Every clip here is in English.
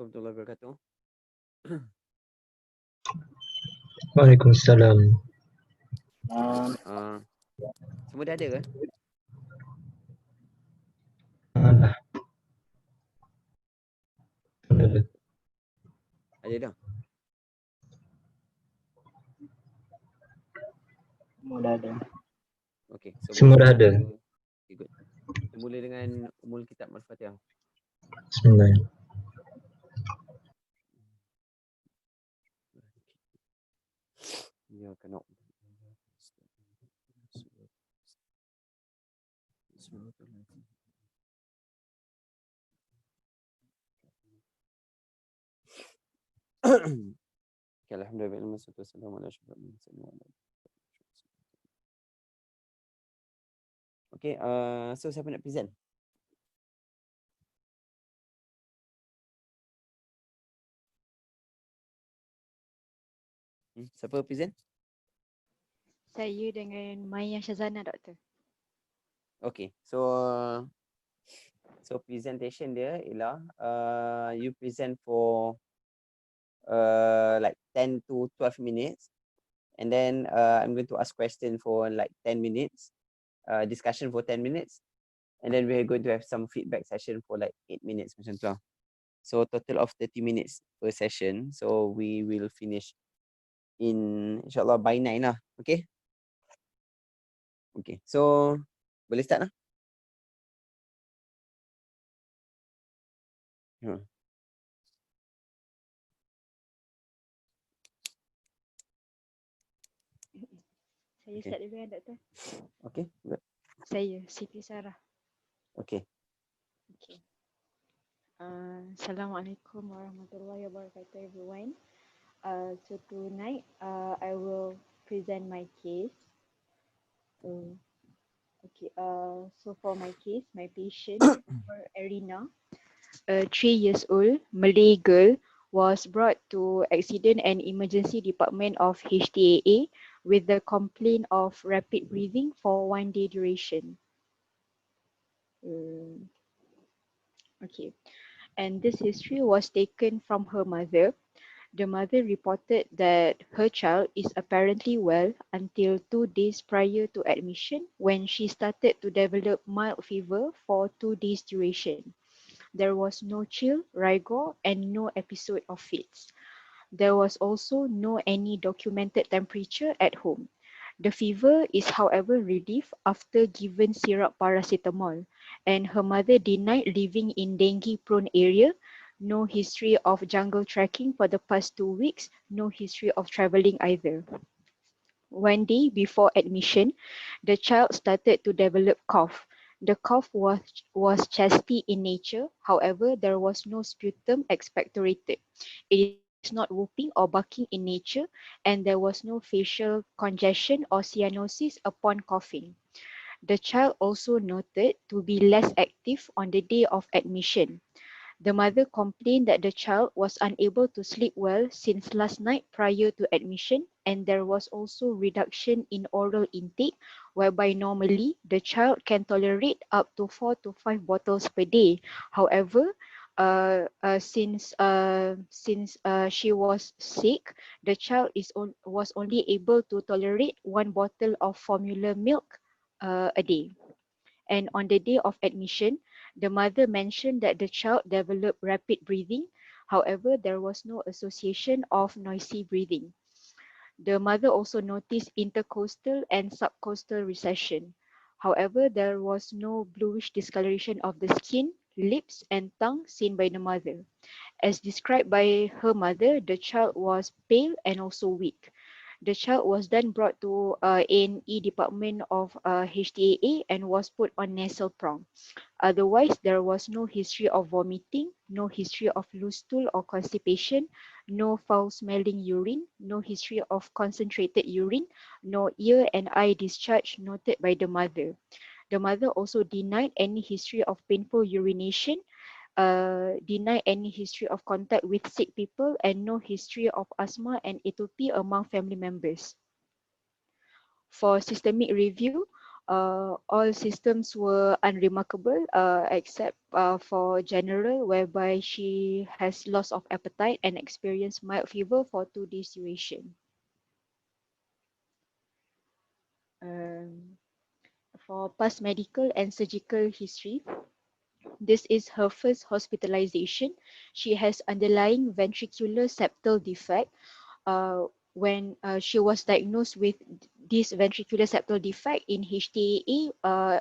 warahmatullahi wabarakatuh. Waalaikumsalam. Semua dah ada ke? Dah. Ada. Ada dah. Semua dah ada. Okey, so Semua dah ada. Okay, good. Kita mula dengan Umul Kitab Al-Fatihah. Bismillah. Ya, kena. Okay, alhamdulillah, wassalamu ala asyrafil mursalin. Okay, so siapa nak present? Siapa present? Saya dengan Maya Syazana, Doktor. Okay, so presentation dia ialah you present for like 10 to 12 minutes, and then I'm going to ask question for like 10 minutes, discussion for 10 minutes, and then we're going to have some feedback session for like 8 minutes macam tu lah. So total of 30 minutes per session. So we will finish in insyaAllah by 9 lah. Okay? Okay, so boleh start lah. Saya Okay. start dulu kan, Doktor? Okay, good. Saya, Siti Sarah. Okay. Okay. Assalamualaikum warahmatullahi wabarakatuh, everyone. So tonight, I will present my case. Okay. So for my case, my patient, Arina, a 3 years old Malay girl, was brought to Accident and Emergency Department of HTAA with the complaint of rapid breathing for 1 day duration. Okay, and this history was taken from her mother. The mother reported that her child is apparently well until 2 days prior to admission, when she started to develop mild fever for 2 days duration. There was no chill, rigor, and no episode of fits. There was also no any documented temperature at home. The fever is, however, relieved after given syrup paracetamol, and her mother denied living in dengue-prone area. No history of jungle trekking for the past 2 weeks. No history of traveling either. 1 day before admission, the child started to develop cough. The cough was chesty in nature. However, there was no sputum expectorated. It is not whooping or barking in nature, and there was no facial congestion or cyanosis upon coughing. The child also noted to be less active on the day of admission. The mother complained that the child was unable to sleep well since last night prior to admission, and there was also reduction in oral intake, whereby normally the child can tolerate up to 4 to 5 bottles per day. However, since she was sick, the child was only able to tolerate 1 bottle of formula milk a day. And on the day of admission, the mother mentioned that the child developed rapid breathing. However, there was no association of noisy breathing. The mother also noticed intercostal and subcostal recession. However, there was no bluish discoloration of the skin, lips, and tongue seen by the mother. As described by her mother, the child was pale and also weak. The child was then brought to A&E department of HTAA and was put on nasal prong. Otherwise, there was no history of vomiting, no history of loose stool or constipation, no foul-smelling urine, no history of concentrated urine, no ear and eye discharge noted by the mother. The mother also denied any history of painful urination, denied any history of contact with sick people, and no history of asthma and atopy among family members. For systemic review, All systems were unremarkable except for general, whereby she has loss of appetite and experienced mild fever for 2 days duration. Um, for past medical and surgical history, this is her first hospitalization. She has underlying ventricular septal defect. When she was diagnosed with this ventricular septal defect in HTAA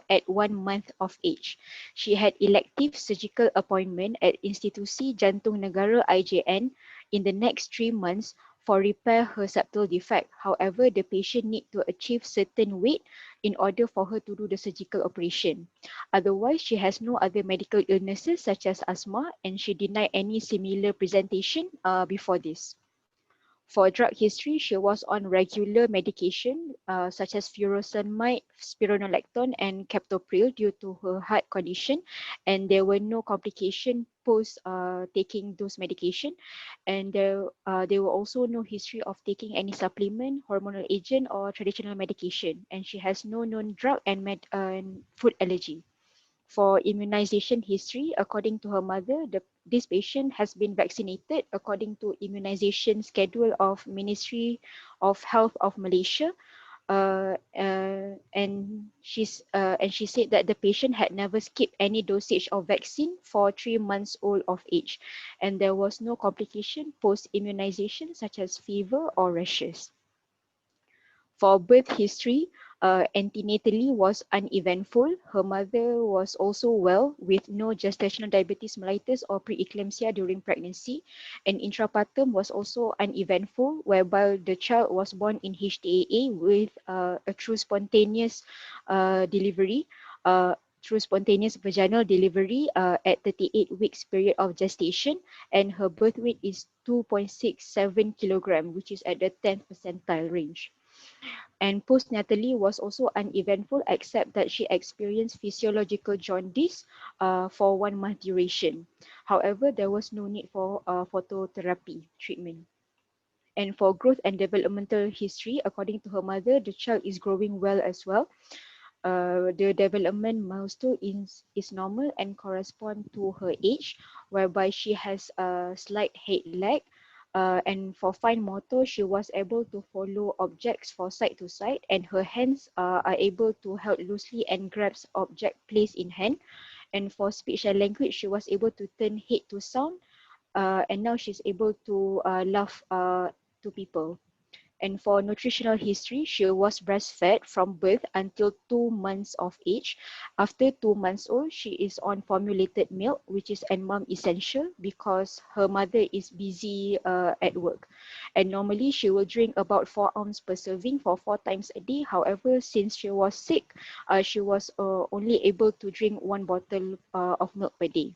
at 1 month of age. She had elective surgical appointment at Institusi Jantung Negara IJN in the next 3 months for repair her septal defect. However, the patient need to achieve certain weight in order for her to do the surgical operation. Otherwise, she has no other medical illnesses such as asthma, and she denied any similar presentation before this. For drug history, she was on regular medication such as furosemide, spironolactone, and captopril due to her heart condition, and there were no complications post taking those medication, and there were also no history of taking any supplement, hormonal agent, or traditional medication, and she has no known drug and food allergy. For immunization history, according to her mother, this patient has been vaccinated according to immunization schedule of Ministry of Health of Malaysia. And she said that the patient had never skipped any dosage of vaccine for 3 months old of age, and there was no complication post immunization such as fever or rashes. For birth history, antenatally was uneventful. Her mother was also well with no gestational diabetes mellitus or preeclampsia during pregnancy. And intrapartum was also uneventful, whereby the child was born in HTAA with a true spontaneous delivery. Through spontaneous vaginal delivery at 38 weeks period of gestation, and her birth weight is 2.67 kilogram, which is at the 10th percentile range. And postnatally was also uneventful except that she experienced physiological jaundice for 1 month duration. However, there was no need for phototherapy treatment. And for growth and developmental history, according to her mother, the child is growing well as well. The development milestone is normal and correspond to her age, whereby she has a slight head lag. And for fine motor, she was able to follow objects for side to side, and her hands are able to hold loosely and grasp object placed in hand. And for speech and language, she was able to turn head to sound, and now she's able to laugh to people. And for nutritional history, she was breastfed from birth until 2 months of age. After 2 months old, she is on formulated milk, which is NMOM essential because her mother is busy at work. And normally she will drink about 4 ounces per serving for 4 times a day. However, since she was sick, she was only able to drink 1 bottle of milk per day.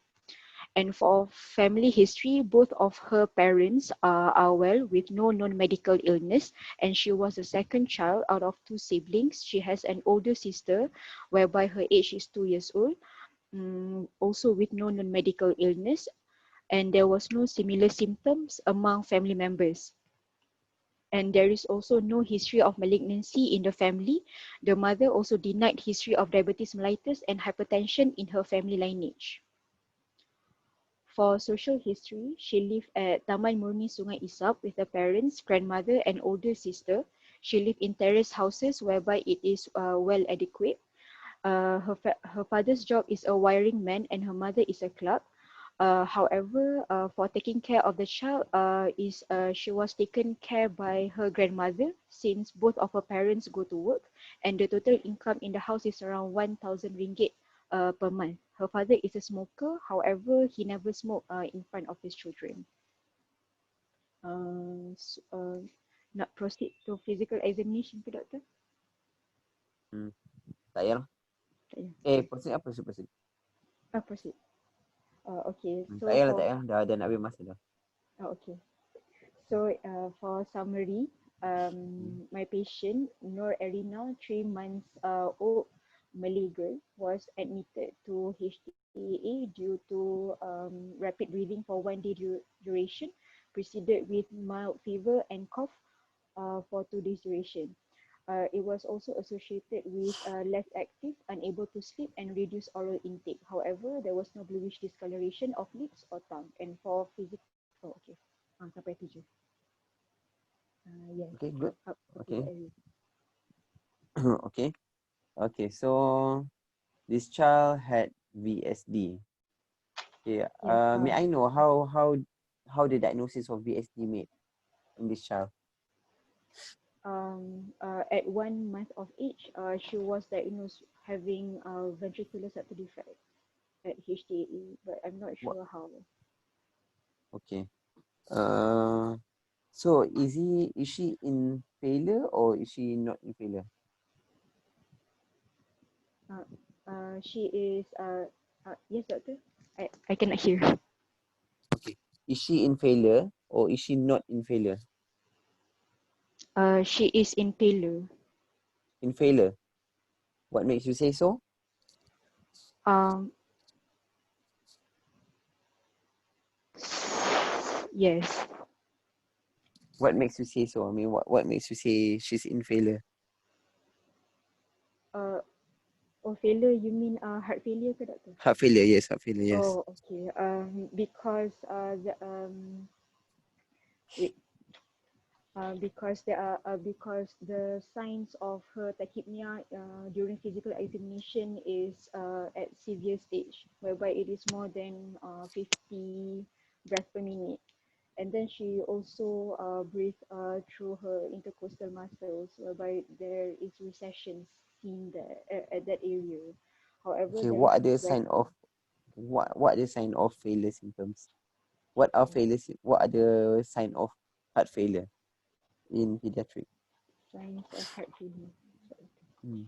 And for family history, both of her parents are well with no known medical illness, and she was the second child out of 2 siblings. She has an older sister, whereby her age is 2 years old, also with no known medical illness, and there was no similar symptoms among family members. And there is also no history of malignancy in the family. The mother also denied history of diabetes mellitus and hypertension in her family lineage. For social history, she lived at Taman Murni Sungai Isap with her parents, grandmother, and older sister. She lived in terrace houses whereby it is well adequate. Her father's job is a wiring man and her mother is a clerk. However, for taking care of the child, she was taken care by her grandmother since both of her parents go to work, and the total income in the house is around 1,000 ringgit per month. Her father is a smoker, however, he never smoked in front of his children. Uh, s- uh, Nak proceed to physical examination ke, doktor? Tak payah lah. Tak payah. Proceed apa? Proceed. Proceed. Okay, Tak so payah lah, for tak payah. Dah nak habis masa dah. okay. So for summary, my patient Nur Erina, 3 months old Malay girl, was admitted to HTAA due to rapid breathing for 1 day duration, preceded with mild fever and cough for 2 days duration. It was also associated with less active, unable to sleep, and reduced oral intake. However, there was no bluish discoloration of lips or tongue. And for physical, oh, okay, sampai tu je. Yes. Okay, good. Okay, Okay. that is. Okay. Okay, so this child had VSD. Okay, Yes. may I know how the diagnosis of VSD made in this child? At 1 month of age, she was diagnosed having ventricular septal defect at HTA, but I'm not What? sure how. Okay. Uh, so is she in failure or is she not in failure? She is, yes, doctor? I cannot hear. Okay. Is she in failure or is she not in failure? She is in failure. In failure. What makes you say so? Um, yes. What makes you say so? I mean, what makes you say she's in failure? Uh, failure, you mean heart failure ke, doctor? Heart failure, yes, heart failure, yes. Oh, okay. Because wait, because the signs of her tachypnea during physical examination is at severe stage, whereby it is more than 50 breath per minute. And then she also breathed through her intercostal muscles, whereby there is recessions seen there at that area. However, Okay, there is what are no the sign of what are the sign of failure symptoms? What are failures? What are the sign of heart failure in pediatric? signs of heart failure. Hmm.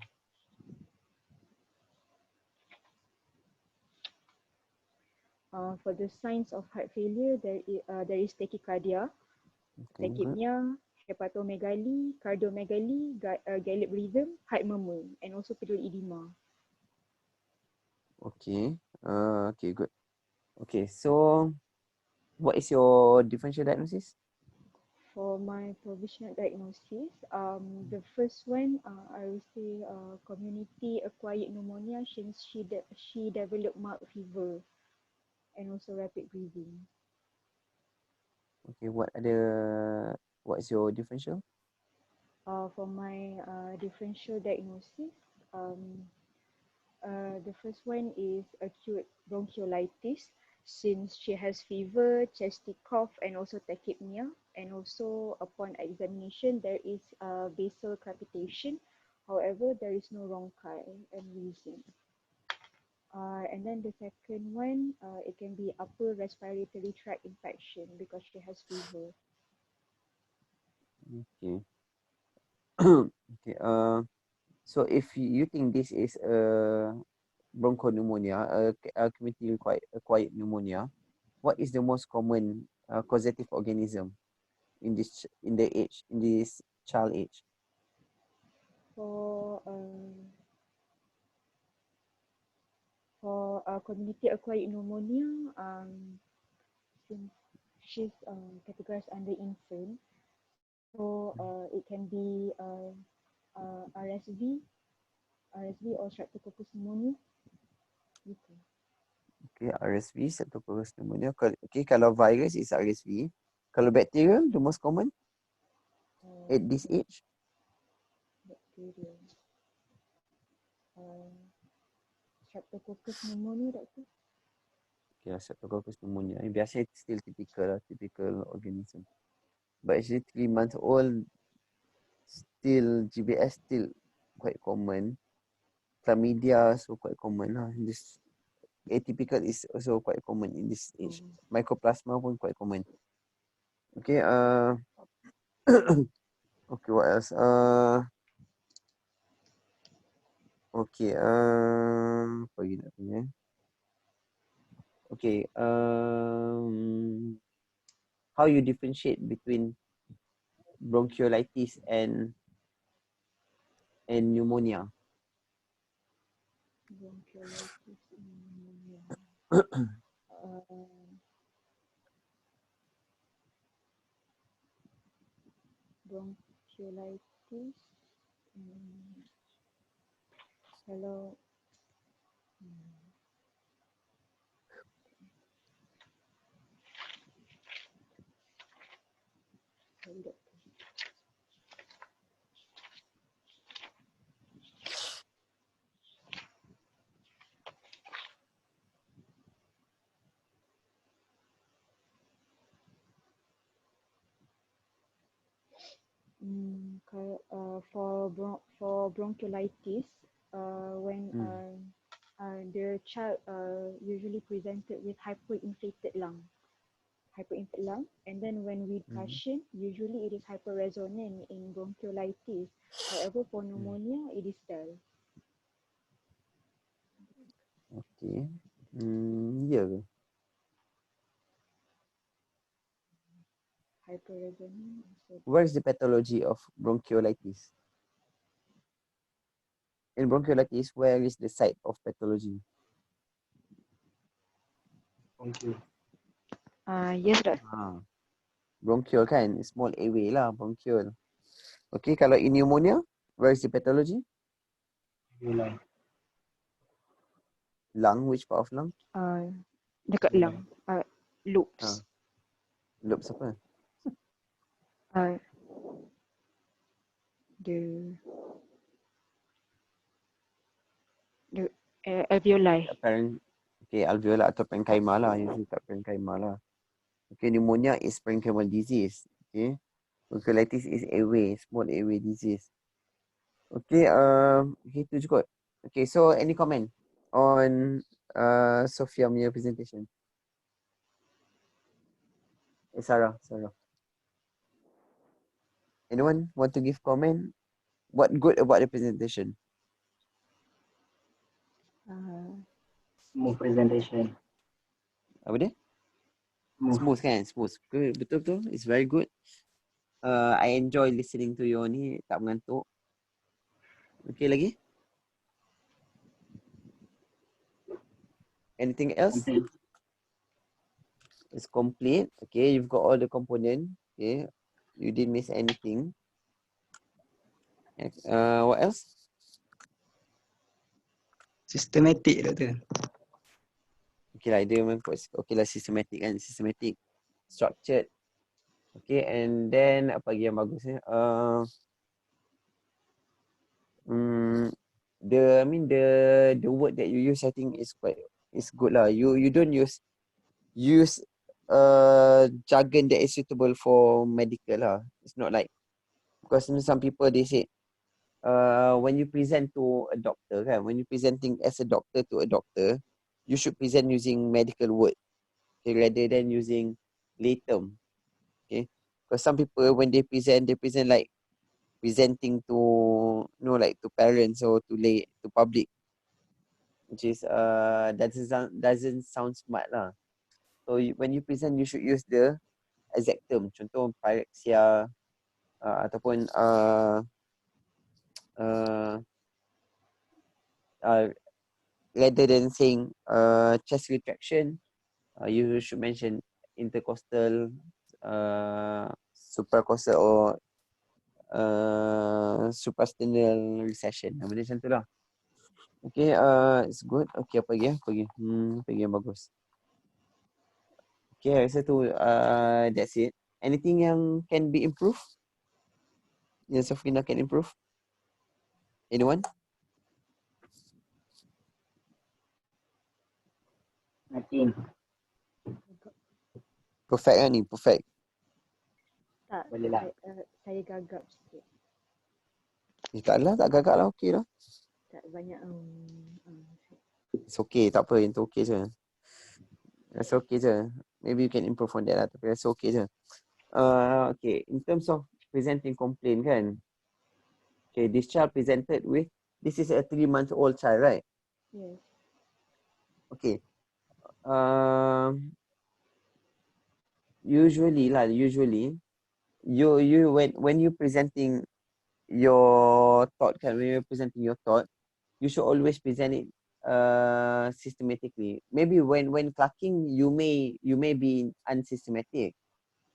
For the signs of heart failure, there is tachycardia, Okay, good. tachypnea, hepatomegaly, cardiomegaly, gallop rhythm, heart murmur, and also pedal edema. Okay. Okay, good. Okay, so what is your differential diagnosis? For my provisional diagnosis, the first one, I will say community acquired pneumonia since she developed mild fever and also rapid breathing. Okay, what is your differential? For my differential diagnosis, um, the first one is acute bronchiolitis since she has fever, chesty cough, and also tachypnea. And also upon examination, there is basal crepitation. However, there is no rhonchi and wheezing. And then the second one, it can be upper respiratory tract infection because she has fever. Okay. Okay. So if you think this is a bronchopneumonia, a community acquired pneumonia, what is the most common causative organism in this child age? For community acquired pneumonia, since she's categorized under infant, so it can be RSV or Streptococcus pneumoniae. Gitu. Okay, RSV, Streptococcus pneumonia. Okay, kalau virus is RSV. Kalau bacterial, the most common at this age? Bacteria. Uh, Streptococcus pneumonia, doctor. Okay, Streptococcus pneumonia. Biasa it's still typical organism. But actually 3 months old, still GBS still quite common. Chlamydia also quite common lah. This atypical is also quite common in this age. Oh. Mycoplasma pun quite common. Okay, okay, what else? Okay, apa lagi nak tanya? Okay, how you differentiate between bronchiolitis and pneumonia? Bronchiolitis pneumonia. Bronchiolitis. Kalau for bronchiolitis, when the child usually presented with hyperinflated lung, and then when with caution, usually it is hyperresonant in bronchiolitis. However, for pneumonia, it is dull. Okay. Ya ke? Hyperresonant. Where is the pathology of bronchiolitis? In bronchiolitis, where is the site of pathology? Yes, Dr. Bronchial kan? Small airway lah, bronchial. Okay, kalau in pneumonia, where is the pathology? Lung, which part of lung? Dekat lung, lobes. Lobes apa? The alveoli. Okay, alveolar atau parenchyma lah. Usually kat parenchyma lah. Okay, pneumonia is parenchymal disease. Okay. Bronchiolitis is airway, small airway disease. Okay, itu je kot. Okay, so any comment on Sophia punya presentation? Sarah. Anyone want to give comment? What good about the presentation? Smooth presentation. Apa dia? Smooth kan? Smooth. Betul. It's very good. I enjoy listening to you ni. Tak mengantuk. Okay, lagi? Anything else? It's complete. Okay, you've got all the component. Okay, you didn't miss anything. What else? Systematic, Doktor. Okay lah, dia memang okay lah, systematic kan, systematic, structured. Okay, and then apa lagi yang bagus ni? The word that you use, I think is good lah. You don't use jargon that is suitable for medical lah. It's not like, because some people they say when you present to a doctor kan, when you presenting as a doctor to a doctor, you should present using medical word, okay, rather than using lay term. Okay, because some people when they present like presenting to like to parents or to public, which is doesn't sound smart lah. So when you present, you should use the exact term. Contoh pyrexia ataupun rather than saying chest retraction, you should mention intercostal, supracostal or suprasternal recession. Benda macam tu lah. Okay, it's good. Okay, apa lagi? Apa lagi yang bagus? Okay, I rasa tu that's it. Anything yang can be improved? Yang Safrina can improve? Anyone? Nothing. Perfect kan ni? Perfect. Tak, Boleh lah. saya gagap sikit. Tak lah, tak gagak lah. Okay lah. Tak banyak. It's okay, tak apa. Itu okay je. It's okay je. Maybe you can improve on that lah. Tapi it's okay je. Okay, in terms of presenting complaint kan. Okay, this child presented with, this is a 3-month-old child, right? Yes. Okay. Usually you when you presenting your thought kan, when you're presenting your thought, you should always present it systematically. Maybe when clucking, you may be unsystematic,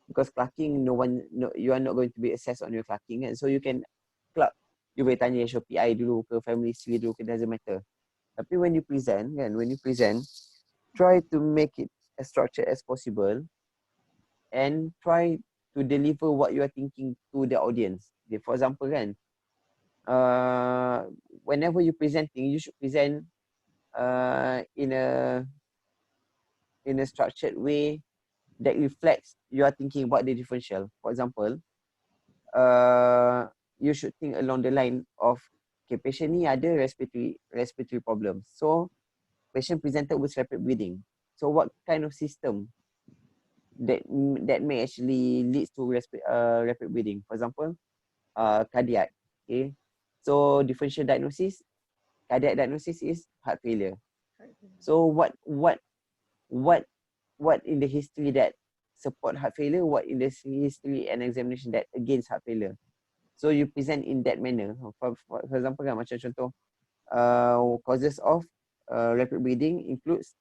because clucking, you are not going to be assessed on your clucking, and so you can cluck you boleh tanya HOPI dulu ke, family history dulu ke, doesn't matter. Tapi when you present kan, try to make it as structured as possible and try to deliver what you are thinking to the audience. For example kan, whenever you presenting, you should present in a structured way that reflects you are thinking about the differential. For example, you should think along the line of, okay, patient ni ada respiratory problems. So patient presented with rapid breathing. So what kind of system that may actually leads to rapid breathing? For example, cardiac. Okay, so differential diagnosis, cardiac diagnosis is heart failure. So what in the history that support heart failure, what in the history and examination that against heart failure. So you present in that manner. For example kan, macam contoh, causes of rapid breathing includes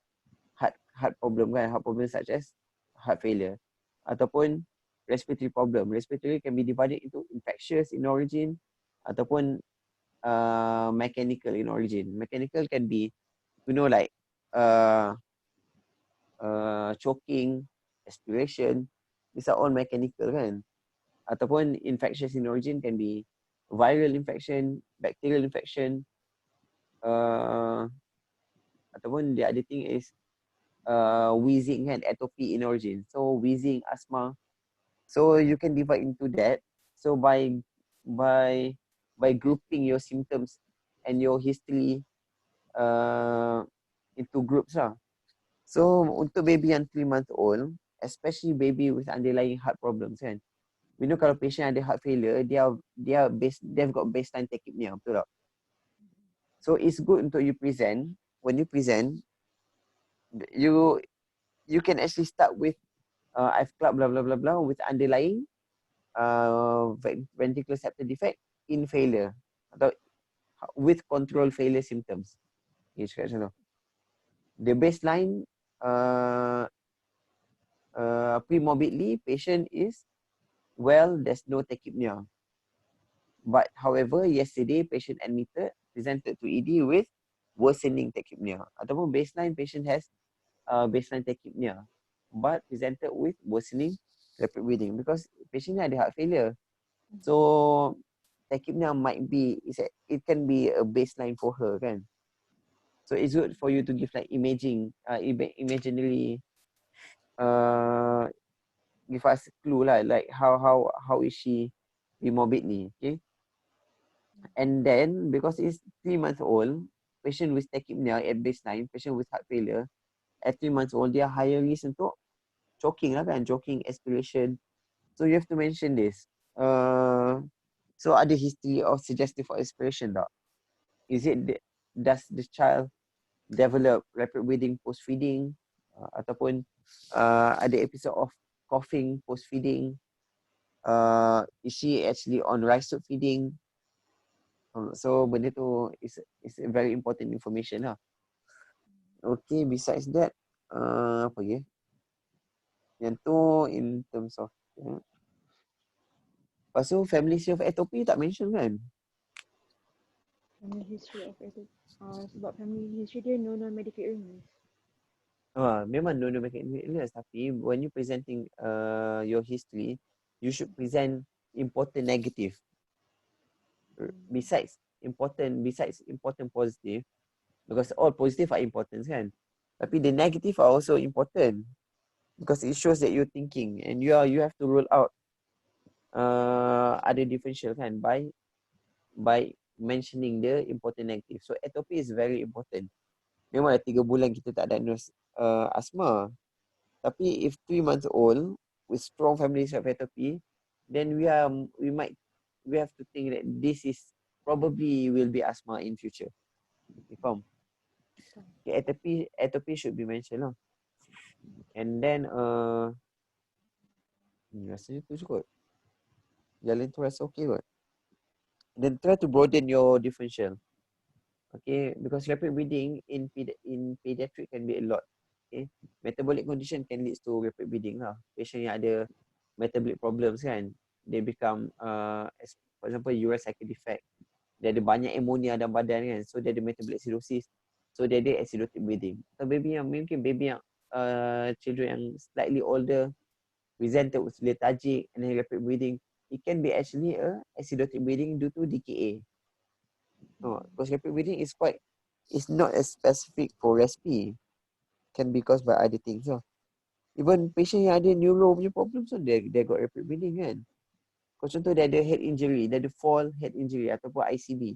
heart problem kan, heart problem such as heart failure. Ataupun respiratory problem. Respiratory can be divided into infectious in origin ataupun mechanical in origin. Mechanical can be, like choking, aspiration, these are all mechanical kan. Ataupun infectious in origin can be viral infection, bacterial infection, ataupun the other thing is wheezing kan, atopy in origin. So wheezing, asthma. So you can divide into that. So by grouping your symptoms and your history into groups lah. So untuk baby yang 3 month old, especially baby with underlying heart problems kan, we know kalau patient ada heart failure, they've got baseline tachypnea, betul tak? So it's good untuk you present. When you present, you can actually start with I've club blah blah blah blah with underlying ventricular septal defect in failure atau with control failure symptoms. Okay, cakap macam tu. The baseline pre-morbidly patient is well, there's no tachypnea. But however, yesterday patient admitted presented to ED with worsening tachypnea. Ataupun baseline patient has baseline tachypnea but presented with worsening rapid breathing because patient ni ada heart failure. So tachypnea might be, it can be a baseline for her kan. So it's good for you to give like imaging, imaginary give us clue lah, like how is she morbid ni, okay? And then because it's 3 months old, patient with tachypnea at baseline, patient with heart failure at 3 months old, they are higher risk untuk choking lah kan, choking, aspiration. So you have to mention this. So ada history of suggestive for aspiration tak? Does the child develop rapid breathing post feeding ataupun ada episode of coughing post feeding? Is she actually on rice soup feeding? So benda tu is a very important information lah. Okay, besides that, apa lagi? Yang tu in terms of lepas tu family history of atopy tak mention kan? Family history of itu. Sebab family history dia no medical illness. Memang no medical illness, tapi when you presenting your history, you should present important negative. Besides important positive, because all positive are important kan. Tapi the negative are also important because it shows that you're thinking and you have to rule out other differential kan by mentioning the important negative. So atopy is very important. Memang dah 3 bulan kita tak diagnose asthma. Tapi if 3 months old with strong family history of atopy, then we have to think that this is probably will be asthma in future. You faham? Okay, atopy should be mentioned lah. And then rasanya tu je kot. Jalan tu rasa okay kot. Then try to broaden your differential. Okay, because rapid breathing in pediatric can be a lot. Okay, metabolic condition can lead to rapid breathing lah. Patient yang ada metabolic problems kan, they become for example urea cycle defect dia ada banyak ammonia dalam badan kan, so dia ada metabolic acidosis, so dia ada acidotic breathing. So baby yang children yang slightly older presented with lethargic and then rapid breathing, it can be actually a acidotic breathing due to DKA. Because rapid breathing is not as specific for respi, can be caused by other things. So even patient yang ada neuro punya problem, so dia got rapid breathing kan. Kalau contoh dia ada head injury, dia ada fall head injury ataupun ICB.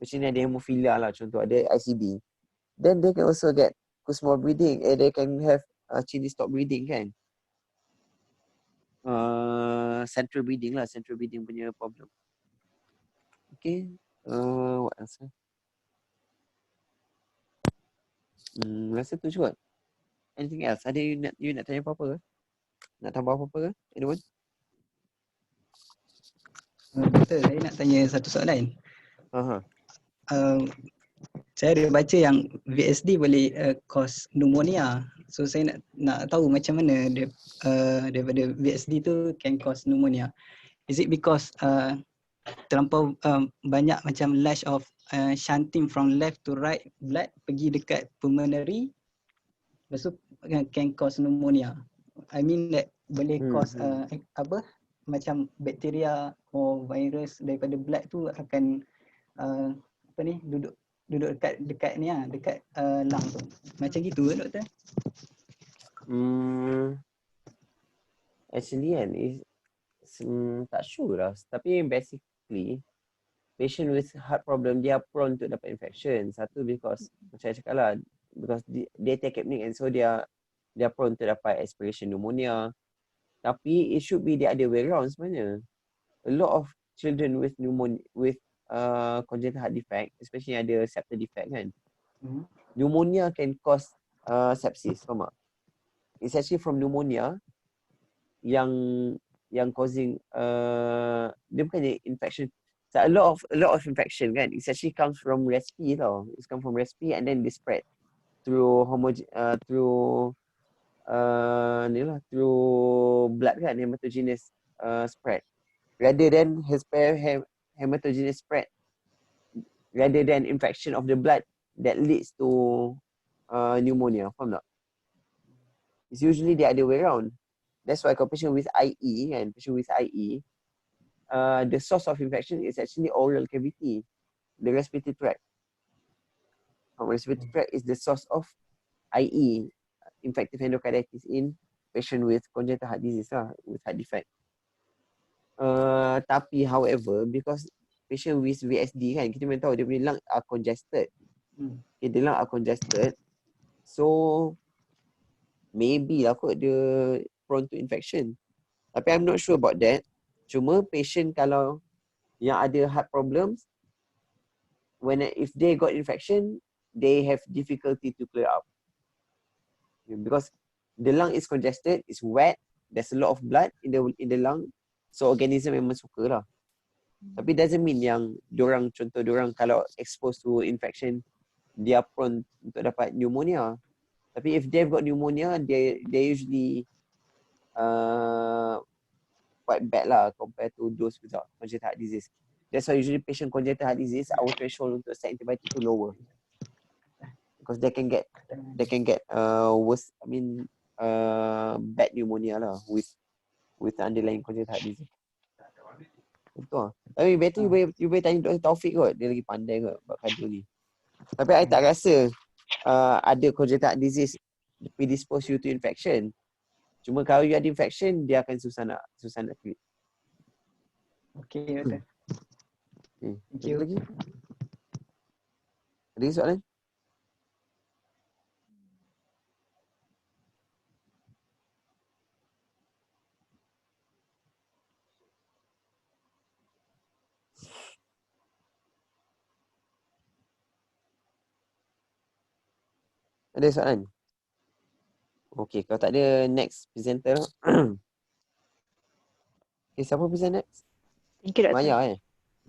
Macam ni ada hemophilia lah, contoh ada ICB. Then they can also get small breathing, they can have chini stop breathing kan. Central breathing punya problem. Okay, what else? Rasa tu je kot. Anything else? Ada you nak tanya apa-apa ke? Nak tambah apa-apa ke? Anyone? Doktor, saya nak tanya satu soalan. Saya ada baca yang VSD boleh cause pneumonia. So saya nak tahu macam mana daripada VSD tu can cause pneumonia. Is it because terlampau banyak macam lash of shunting from left to right blood pergi dekat pulmonary, lepas tu can cause pneumonia? I mean that boleh cause macam bakteria or virus daripada blood tu akan duduk dekat ni lah, dekat lung tu. Macam gitu ke doktor? Actually kan, tak sure lah. Tapi basically, patient with heart problem, dia prone to dapat infection. Satu because, macam saya cakap lah, because dia take capnic and so dia prone to dapat aspiration pneumonia. Tapi it should be the other way around sebenarnya. A lot of children with pneumonia, with congenital heart defect, especially ada septal defect kan, pneumonia can cause sepsis, faham tak? It's actually from pneumonia yang causing dia bukannya infection. So a lot of infection kan, it actually comes from respi tau. It's come from respi and then they spread through through blood kan, hematogenous spread. Rather than hematogenous spread, rather than infection of the blood that leads to pneumonia, faham tak? It's usually the other way around. That's why kalau patient with IE kan, the source of infection is actually oral cavity, the respiratory tract. Respiratory tract is the source of IE, infective endocarditis in patient with congenital heart disease lah, with heart defect. Tapi however, because patient with VSD kan, kita memang tahu dia punya lung are congested. Okay, the lung are congested. So maybe lah kot dia prone to infection. Tapi I'm not sure about that. Cuma patient kalau yang ada heart problems, if they got infection, they have difficulty to clear up. Because the lung is congested, it's wet, there's a lot of blood in the lung, so organism memang suka lah. Tapi doesn't mean yang contoh diorang kalau exposed to infection, dia prone untuk dapat pneumonia. Tapi if they've got pneumonia, they usually quite bad lah compared to those without congenital heart disease. That's why usually patient congenital heart disease, our threshold untuk start antibiotic tu lower. Because they can get worse, bad pneumonia lah with underlying congenital heart disease. Betul lah. Tapi better you boleh tanya Dr. Taufik kot, dia lagi pandai kot buat cardio ni. Tapi I tak rasa ada congenital heart disease predispose you to infection. Cuma kalau you ada infection, dia akan susah nak treat. Okay, doktor. Thank you. Lagi? Ada soalan? Ada soalan? Okay, kalau tak ada, next presenter. Okay, siapa present next? Thank you, Doctor. Maya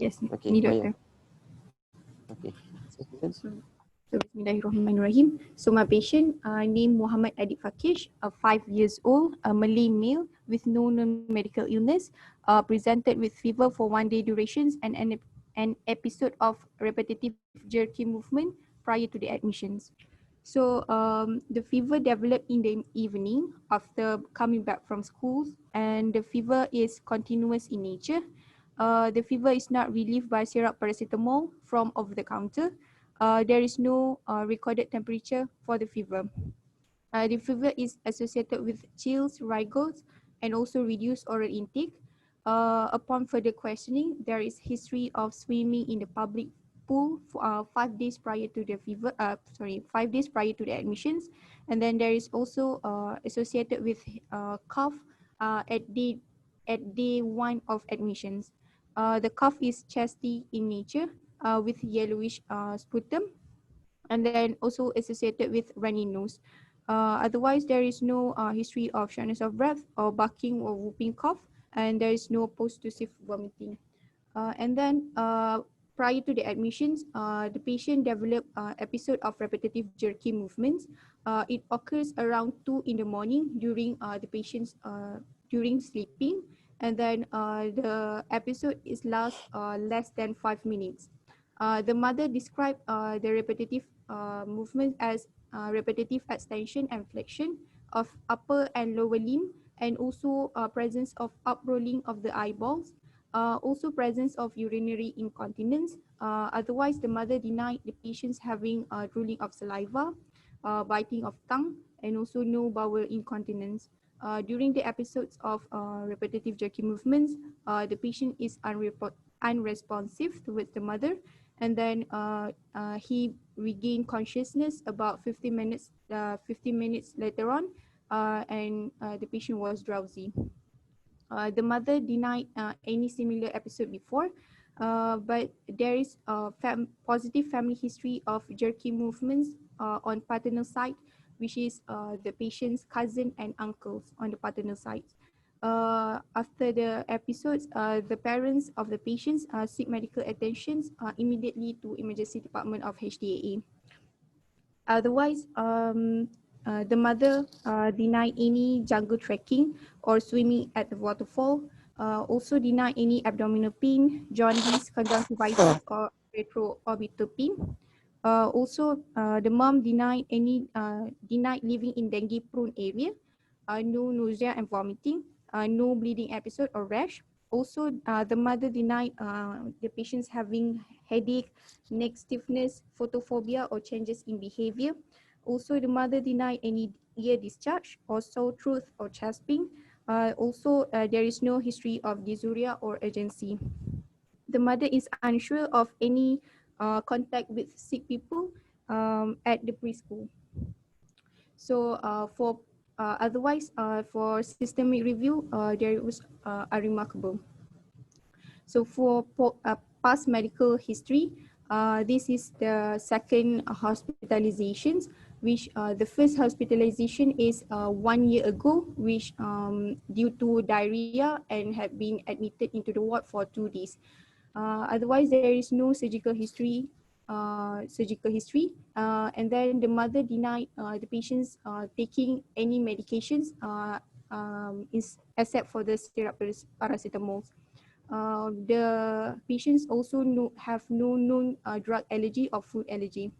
Yes, Okay, ni Maya. doktor. Okay. So, Bismillahirrahmanirrahim. So my patient named Muhammad Adib Fakish, 5 years old, a Malay male with no known medical illness, presented with fever for 1 day durations and an episode of repetitive jerky movement prior to the admissions. So the fever developed in the evening after coming back from school, and the fever is continuous in nature. The fever is not relieved by syrup paracetamol from over the counter. There is no recorded temperature for the fever. The fever is associated with chills, rigors, and also reduced oral intake. Upon further questioning, there is history of swimming in the public pool for 5 days prior to the fever. 5 days prior to the admissions, and then there is also associated with cough at day 1 of admissions. The cough is chesty in nature with yellowish sputum, and then also associated with runny nose. Otherwise, there is no history of shortness of breath or barking or whooping cough, and there is no post-tussive vomiting. And then prior to the admissions, the patient developed episode of repetitive jerky movements. It occurs around 2 in the morning during the patient's during sleeping, and then the episode is less than 5 minutes. The mother described the repetitive movement as repetitive extension and flexion of upper and lower limb, and also presence of uprolling of the eyeballs, also presence of urinary incontinence. Otherwise, the mother denied the patients having drooling of saliva, biting of tongue, and also no bowel incontinence. During the episodes of repetitive jerky movements, the patient is unresponsive towards the mother, and then he regained consciousness about 15 minutes later on, and the patient was drowsy. The mother denied any similar episode before, but there is a positive family history of jerky movements on paternal side, which is the patient's cousin and uncles on the paternal side. After the episodes, the parents of the patients seek medical attention immediately to emergency department of HDAA. Otherwise, the mother denied any jungle trekking or swimming at the waterfall. Also denied any abdominal pain, jaundice, conjunctivitis, or retroorbital pain. Also, the mom denied living in dengue-prone area. No nausea and vomiting. No bleeding episode or rash. Also, the mother denied the patients having headache, neck stiffness, photophobia, or changes in behavior. Also, the mother denied any ear discharge or sore throat or chest pain. Also, there is no history of dysuria or urgency. The mother is unsure of any contact with sick people at the preschool. So for otherwise, for systemic review, there was unremarkable. So for past medical history, this is the second hospitalizations, which the first hospitalization is 1 year ago, which due to diarrhea and have been admitted into the ward for 2 days. Otherwise, there is no surgical history. And then the mother denied the patients taking any medications except for the syrup paracetamol. The patients also have no known drug allergy or food allergy.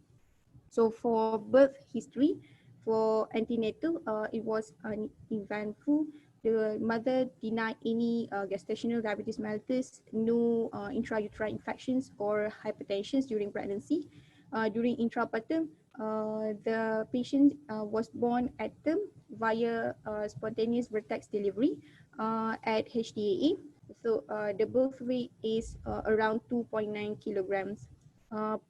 So for birth history, for antenatal, it was uneventful. The mother denied any gestational diabetes mellitus, no intrauterine infections or hypertension during pregnancy. During intrapartum, the patient was born at term via spontaneous vertex delivery at HDAA. So the birth weight is around 2.9 kilograms.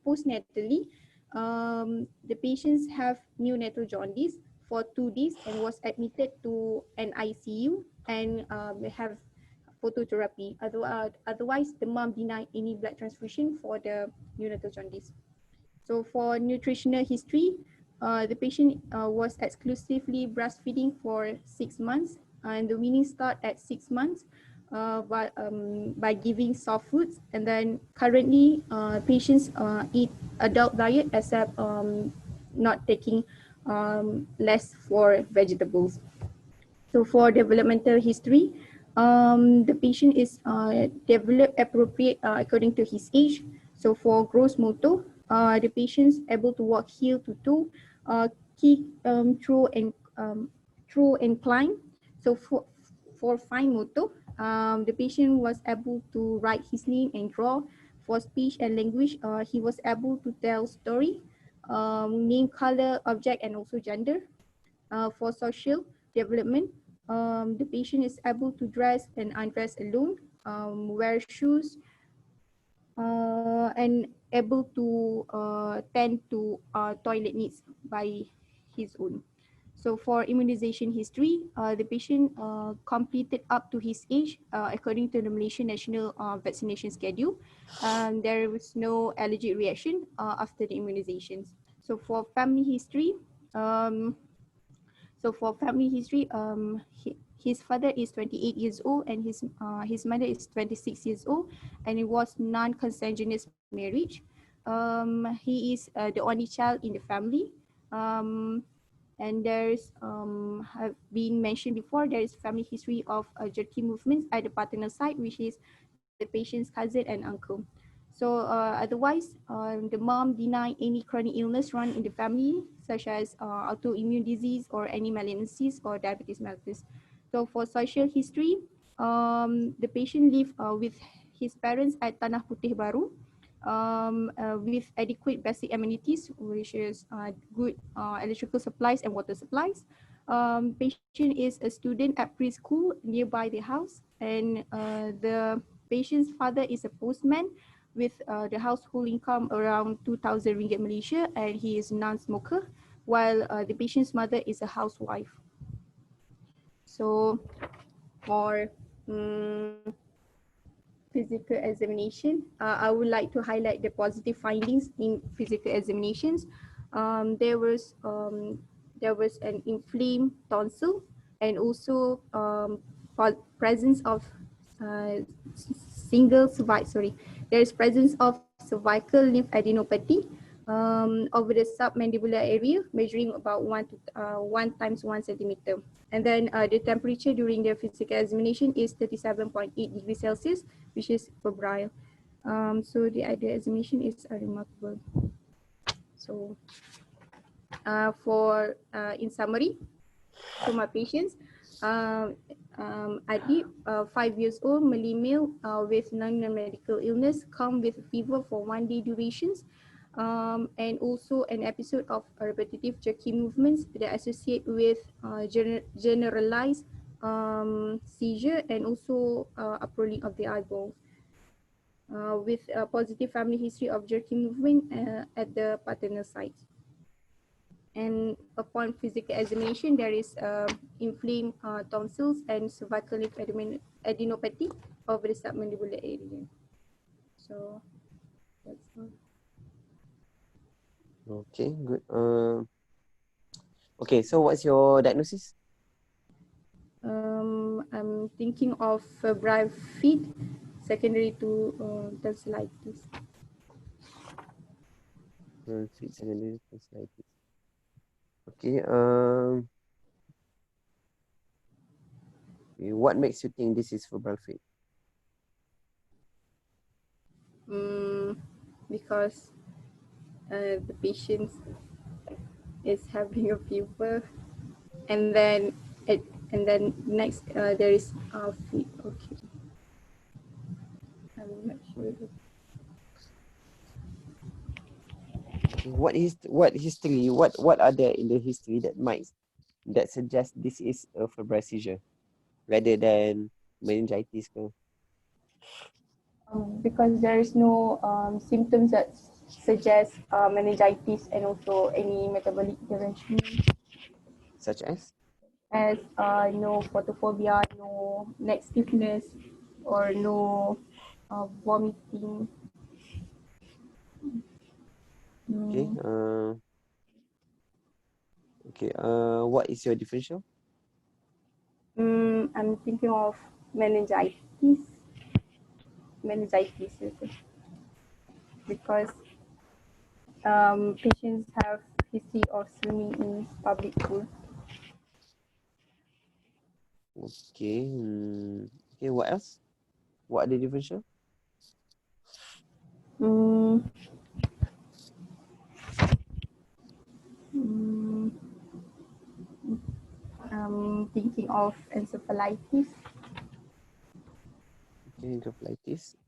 Postnatally, the patients have neonatal jaundice for 2 days and was admitted to an ICU and have phototherapy. Otherwise, the mom denied any blood transfusion for the neonatal jaundice. So for nutritional history, the patient was exclusively breastfeeding for 6 months, and the weaning start at 6 months by giving soft foods. And then currently, patients eat adult diet except not taking less for vegetables. So for developmental history, The patient is developed appropriate according to his age. So for gross motor, the patient is able to walk heel to toe, kick, throw and climb. So for fine motor, the patient was able to write his name and draw. For speech and language, he was able to tell story, name, color, object, and also gender. For social development, the patient is able to dress and undress alone, wear shoes, and able to tend to toilet needs by his own. So for immunization history, the patient completed up to his age according to the Malaysian National Vaccination Schedule. There was no allergic reaction after the immunizations. So for family history, um, his father is 28 years old and his mother is 26 years old, and it was non-consanguineous marriage. He is the only child in the family. Um, and there's have been mentioned before, there is family history of jerky movements at the paternal side, which is the patient's cousin and uncle. So otherwise, the mom denied any chronic illness run in the family, such as autoimmune disease or any malignancies or diabetes mellitus. So for social history, the patient lived with his parents at Tanah Putih Baru, with adequate basic amenities, which is good electrical supplies and water supplies. Patient is a student at preschool nearby the house, and the patient's father is a postman with the household income around 2,000 ringgit Malaysia, and he is non-smoker, while the patient's mother is a housewife. So for physical examination, I would like to highlight the positive findings in physical examinations. There was an inflamed tonsil, and also presence of uh, there is presence of cervical lymphadenopathy over the submandibular area, measuring about 1 times 1 centimeter. And then the temperature during the physical examination is 37.8 degrees Celsius, which is febrile. So the examination is remarkable. So in summary, for my patients, Adib, 5 years old, Malay male with non-medical illness, come with fever for 1 day durations, and also an episode of repetitive jerky movements that associate with generalized seizure, and also uprolling of the eyeball. With a positive family history of jerky movement at the paternal side. And upon physical examination, there is inflamed tonsils and cervical lymphadenopathy over the submandibular area. So that's all. Okay, good. Okay, so what's your diagnosis? I'm thinking of febrile feet secondary to tonsillitis. Feet secondary tonsillitis. Okay. What makes you think this is febrile feet? Because the patient is having a fever, and then next there is feet. Okay, I'm not sure. What history? What are there in the history that suggests this is a febrile seizure rather than meningitis? Because there is no symptoms that suggest meningitis and also any metabolic derangement, Such as? as no photophobia, no neck stiffness, or no vomiting. Okay. Mm, Okay. What is your differential? I'm thinking of meningitis. Meningitis, because patients have history of swimming in public pool. Okay. Okay, what else? What are the differential? Mm, mm, thinking of encephalitis. Okay, encephalitis.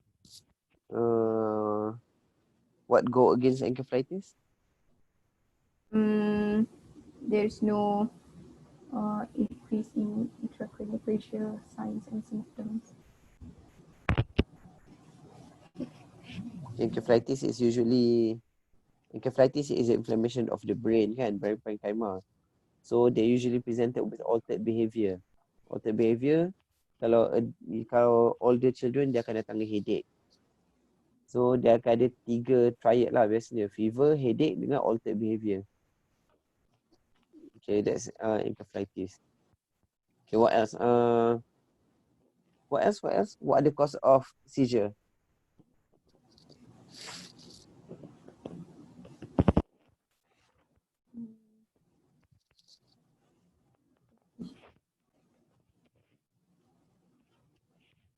What go against encephalitis? There's no increase in intracranial pressure, signs and symptoms. Encephalitis is inflammation of the brain kan, brain parenchyma. So they usually presented with altered behavior. Altered behavior, kalau older children dia akan datang dengan headache. So dia akan ada 3 triad lah biasanya, fever, headache dengan altered behavior. Okay, that's encephalitis. Okay, what else? What else? What are the cause of seizure?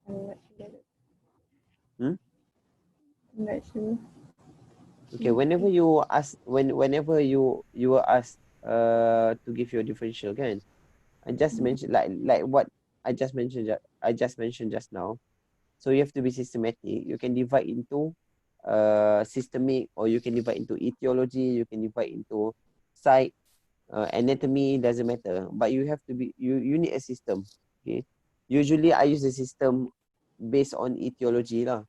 I'm not sure. Hmm? I'm not sure. Okay, whenever you were asked to give your differential kan, I just mentioned like what I just mentioned just now. So you have to be systematic. You can divide into systemic, or you can divide into etiology, you can divide into psych, anatomy, doesn't matter. But you have to be you need a system. Okay. Usually I use the system based on etiology lah.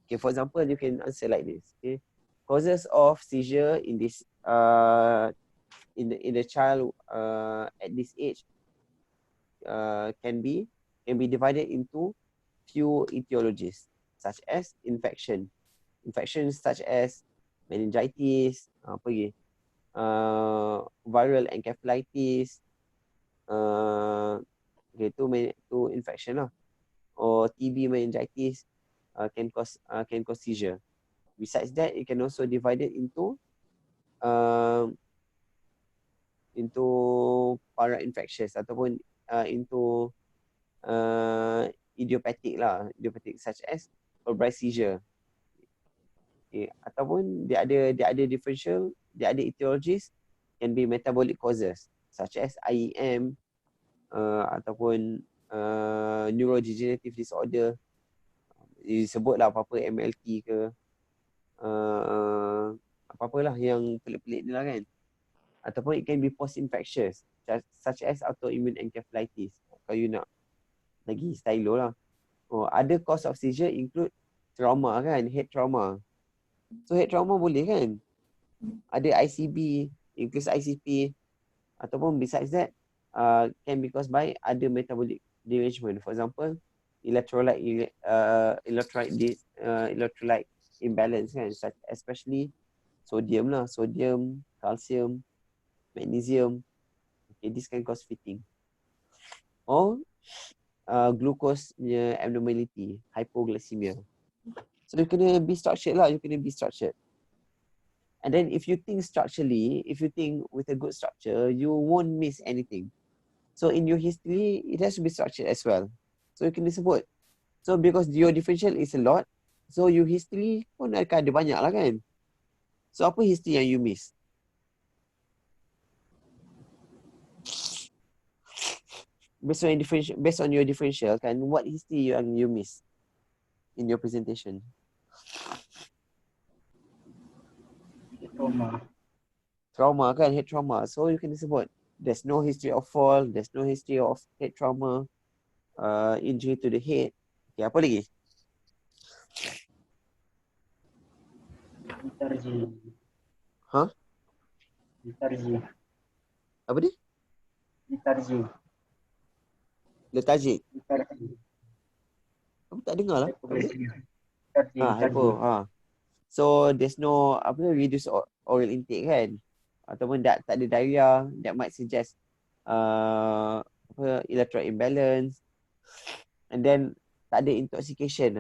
Okay, for example, you can answer like this. Okay. Causes of seizure in this in the child at this age can be divided into few etiologies, such as infections such as meningitis, apa lagi, viral encephalitis, okay, tu infection lah, or TB meningitis can cause seizure. Besides that, it can also divide it into para-infectious ataupun into idiopathic such as febrile seizure. Okay. Ataupun dia ada differential, dia ada etiologies, can be metabolic causes such as IEM ataupun neurodegenerative disorder, disebutlah apa-apa MLT ke apa-apalah yang pelik-pelik ni lah kan. Ataupun it can be post-infectious such as autoimmune encephalitis. Kalau you nak lagi stylo lah. Other cause of seizure include trauma kan, head trauma. So head trauma boleh kan? Ada ICB, includes ICP, ataupun besides that can be caused by other metabolic derangement. For example, electrolyte imbalance kan, especially sodium, calcium, magnesium. Okay, this can cause fatigue. Or glucose abnormality, hypoglycemia. So you kena be structured lah, And then if you think structurally, if you think with a good structure, you won't miss anything. So in your history, it has to be structured as well. So you can disebut. So because your differential is a lot, so your history pun akan ada banyak lah kan. So apa history yang you miss? Based on your differential kan, what history yang you miss in your presentation? Trauma kan, head trauma. So you can disebut there's no history of fall, there's no history of head trauma, injury to the head. Okay, apa lagi? Liturgi. Apa dia? Lethargic. Aku tak dengar lah. Hypo. So there's no reduced oral intake kan, ataupun tak ada diarrhea, that might suggest electrolyte imbalance, and then tak ada intoxication.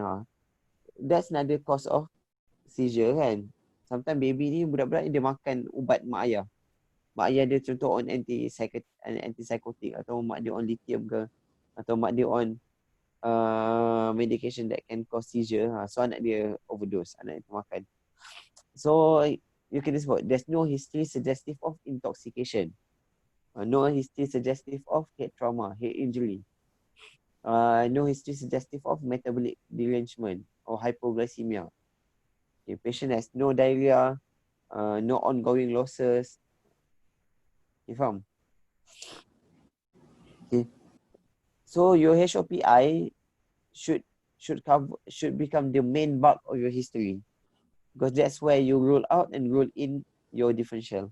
That's another cause of seizure kan. Sometimes baby ni, budak-budak ni dia makan ubat mak ayah. Mak ayah dia contoh on antipsychotic, atau mak dia on lithium ke, atau mak dia on medication that can cause seizure. So anak dia overdose, anak dia termakan. So you can sebut there's no history suggestive of intoxication. No history suggestive of head trauma, head injury. No history suggestive of metabolic derangement or hypoglycemia. Okay, patient has no diarrhea, no ongoing losses. You faham? Okay. So your HOPI should become the main bulk of your history, because that's where you rule out and rule in your differential.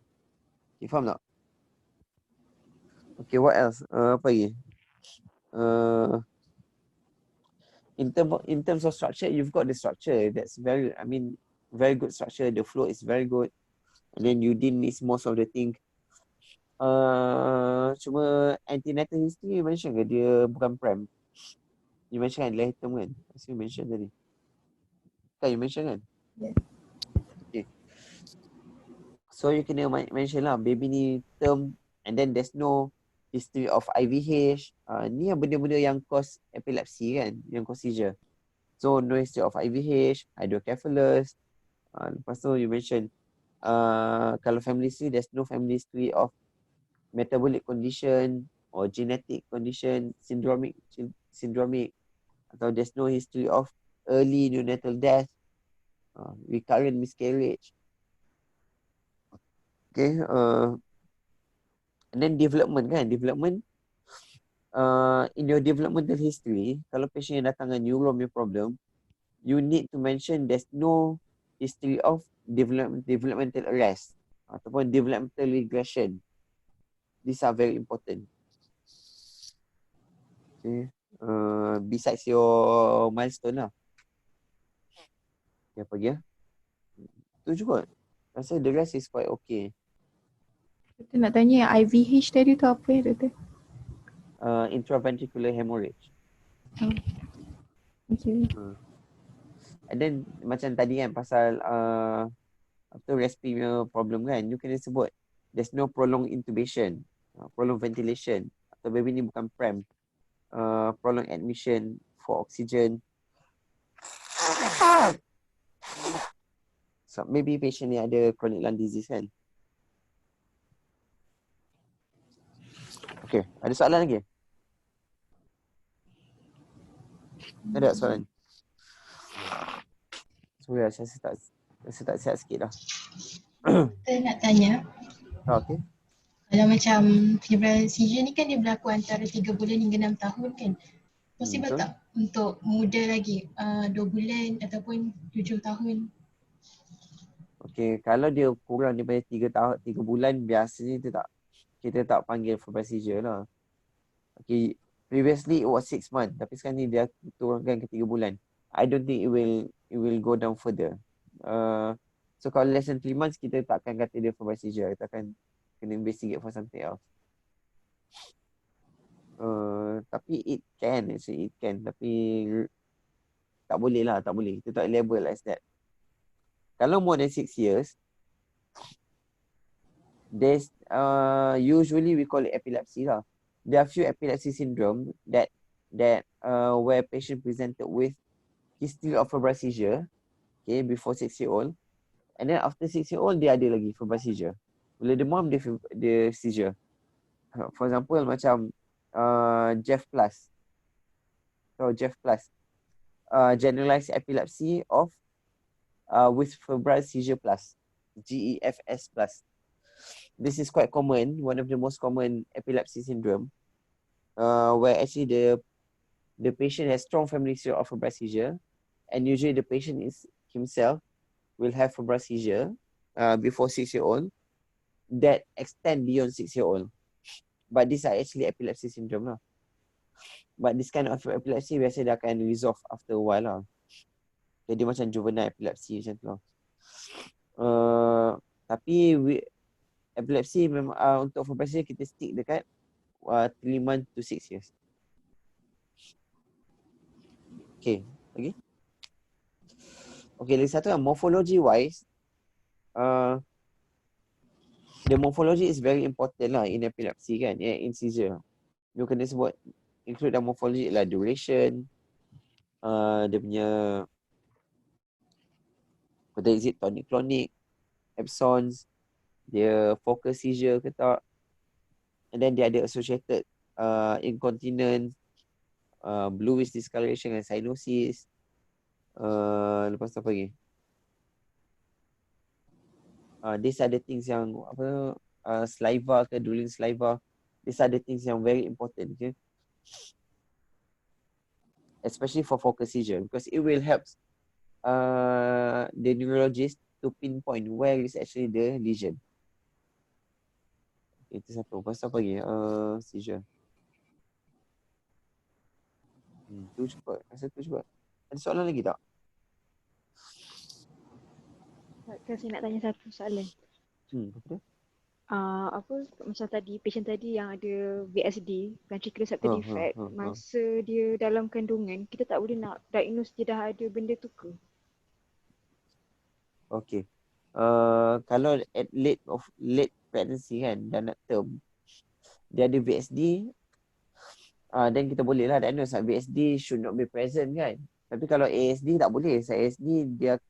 You faham tak? Okay, what else? Apa lagi? In terms of structure, you've got the structure. That's very good structure. The flow is very good. And then you didn't miss most of the thing. Cuma antenatal history you mention ke dia bukan prem? You mention kan lahir term kan? As you mention tadi. Kan you mention kan? Yeah. Okay. So you kena mention lah baby ni term and then there's no history of IVH. Ni yang benda-benda yang cause epilepsy kan? Yang cause seizure. So no history of IVH, hydrocephalus. Lepas tu you mention kalau family history, there's no family history of metabolic condition or genetic condition, syndromic, atau there's no history of early neonatal death, recurrent miscarriage. Okay, and then development kan, in your developmental history, kalau patient yang datang dengan neuromia problem, you need to mention there's no history of developmental arrest ataupun developmental regression. These are very important. Okay. Besides your milestone lah. Okay, apa lagi? Tu juga. Rasa the rest is quite okay. Kita nak tanya yang IVH tadi tu apa ya doktor? Intraventricular hemorrhage. Okay. And then macam tadi kan pasal respiratory problem kan, you kena sebut there's no prolonged intubation, prolonged ventilation, atau baby ni bukan prem, prolonged admission for oxygen. So maybe patient ni ada chronic lung disease kan. Okay, ada soalan lagi? Ada soalan? Sorry, saya tak sihat sikit dah. Kita nak tanya, Okay. kalau macam penyebaran seizure ni kan dia berlaku antara 3 bulan hingga 6 tahun kan? Possible Betul. tak untuk muda lagi, 2 bulan ataupun 7 tahun? Okay, kalau dia kurang daripada 3 bulan, biasanya kita tak panggil febrile seizure lah. Okay, previously it was 6 months, tapi sekarang ni dia turunkan ke 3 bulan. I don't think it will go down further. So kalau less than 3 months, kita takkan kata dia febrile seizure. Kita akan kena investigate for something else. Tapi it can. Tapi tak boleh. Kita tak label as that. Kalau more than 6 years, there's usually we call it epilepsy lah. There are few epilepsy syndrome that where patient presented with history of febrile seizure, okay, before 6-year-old, and then after 6-year-old dia ada lagi febrile seizure. Bila demam dia seizure. For example macam Jeff plus, generalized epilepsy of with febrile seizure plus, GEFS plus. This is quite common, one of the most common epilepsy syndrome, where actually the patient has strong family history of febrile seizure, and usually the patient himself will have febrile seizure before 6-year-old that extend beyond 6-year-old. But these are actually epilepsy syndrome lah. But this kind of epilepsy biasanya dia akan resolve after a while lah. Jadi macam juvenile epilepsy macam tu lah. Tapi epilepsy memang untuk febrile seizure kita stick dekat 3 months to 6 years. Okay, lagi? Okay, lagi satu yang morphology wise, the morphology is very important lah in epilepsy kan, in seizure. You kena sebut, include the morphology lah, duration, dia punya whether is it tonic-clonic, absence, dia focus seizure ke tak, and then dia ada associated incontinence, bluish discoloration and cyanosis. Lepas tu apa lagi? These are the things yang apa, saliva ke, drooling saliva. These are the things yang very important, okay? Especially for focus seizure, because it will help the neurologist to pinpoint where is actually the lesion. Itu satu. Lepas tu apa lagi? Seizure. Tu cukup. Rasa tu cukup. Ada soalan lagi tak? Doktor, saya nak tanya satu soalan. Apa tu? Apa macam tadi patient tadi yang ada VSD, ventricular septal defect, masa dia dalam kandungan, kita tak boleh nak diagnose dia dah ada benda tu ke? Okay. Kalau at late pregnancy kan, dan nak term, dia ada VSD, then kita boleh lah diagnose VSD should not be present kan. Tapi kalau ASD tak boleh. ASD dia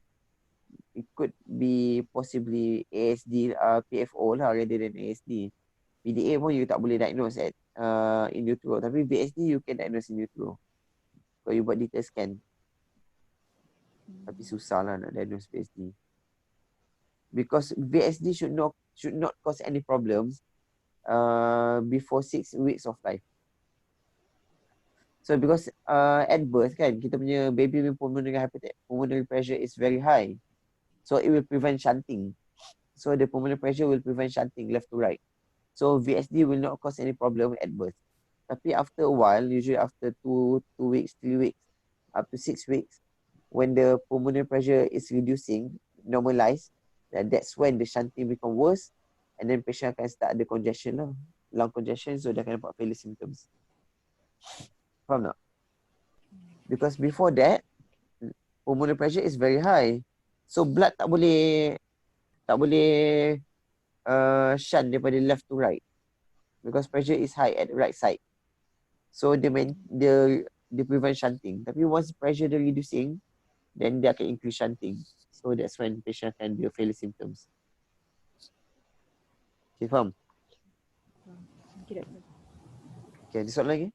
it could be possibly ASD, PFO lah rather than ASD. PDA pun you tak boleh diagnose at in utero. Tapi VSD you can diagnose in utero. Kalau you buat detail scan. Tapi susah lah nak diagnose VSD. Because VSD should not cause any problems before 6 weeks of life. So because at birth kan, kita punya baby with pulmonary pressure is very high. So it will prevent shunting. So the pulmonary pressure will prevent shunting left to right. So VSD will not cause any problem at birth. Tapi after a while, usually after 2 weeks, 3 weeks, up to 6 weeks, when the pulmonary pressure is reducing, normalized, that's when the shunting become worse, and then patient akan start ada congestion lah, lung congestion, so dia akan dapat failure symptoms. Faham tak? Because before that, pulmonary pressure is very high. So blood tak boleh shunt daripada left to right. Because pressure is high at the right side. So dia prevent shunting. Tapi once pressure dia reducing, then dia akan increase shunting. So that's when patient akan ada failure symptoms. Okay, faham? Okay, doktor. Okay, ada soalan lagi?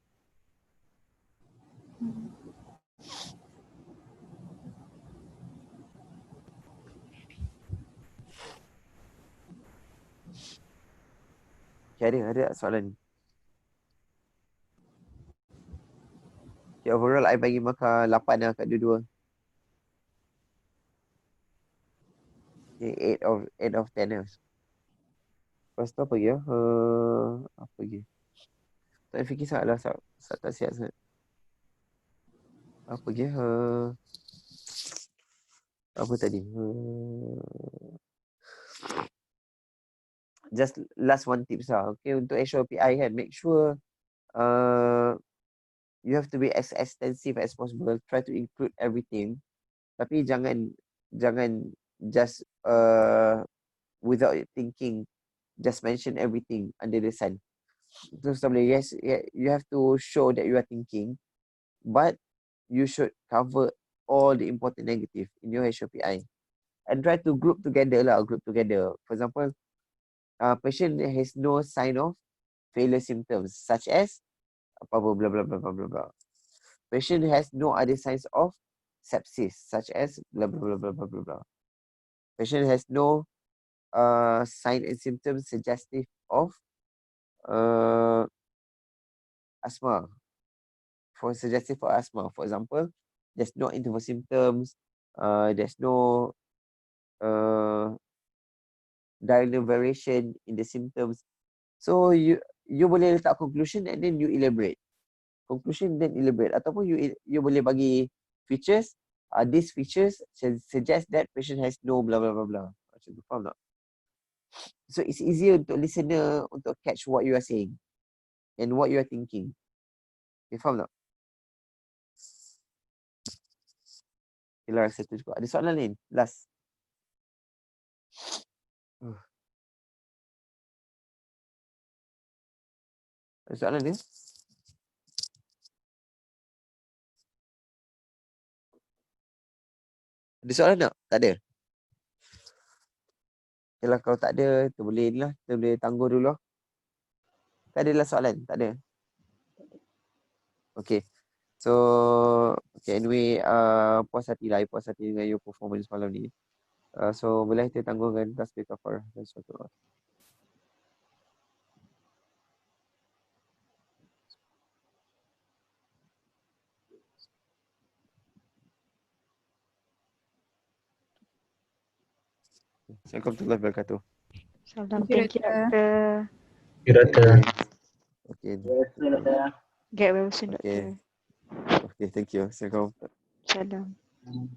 Okay, ada soalan ni. Okay, overall I bagi markah 8 lah kat dua-dua. Okay, 8 of 10 lah. Lepas tu apa lagi ya? Apa lagi? Tak fikir sangat lah, tak siap sangat. Apa lagi? Apa tadi? Just last one tips lah. Okay, untuk HOPI kan, make sure you have to be as extensive as possible. Try to include everything. Tapi jangan just without thinking, just mention everything under the sun. Terus tak boleh. Yes, you have to show that you are thinking, but you should cover all the important negative in your HOPI. And try to group together. For example, patient has no sign of failure symptoms, such as blah blah blah blah blah blah blah. Patient has no other signs of sepsis, such as blah blah blah blah blah blah blah. Patient has no sign and symptoms suggestive of asthma. Suggestive for asthma, for example, there's no interval symptoms, there's no diurnal variation in the symptoms. So you boleh letak conclusion and then you elaborate. Conclusion then elaborate. Ataupun you boleh bagi features. These features suggest that patient has no blah blah blah blah. Macam tu, faham tak? So it's easier untuk listener untuk catch what you are saying and what you are thinking. Okay, faham tak? Okay lah, rasa tu juga. Ada soalan lain? Last. Ada soalan dia? Ada soalan tak? Tak ada? Yalah, kalau tak ada, kita boleh ni lah. Kita boleh tangguh dulu lah. Tak adalah soalan? Tak ada? Okay. So, okay, anyway, puas hati lah. Puas hati dengan your performance malam ni. So, boleh kita tangguhkan tasbih kafarah dan suatu. Assalamualaikum warahmatullahi wabarakatuh. Salam. Thank Thank you, you, Doctor. Kira-kira. Okay. Get well soon, Okay. Doctor. Okay, thank you. Assalamualaikum. Salam. Hmm.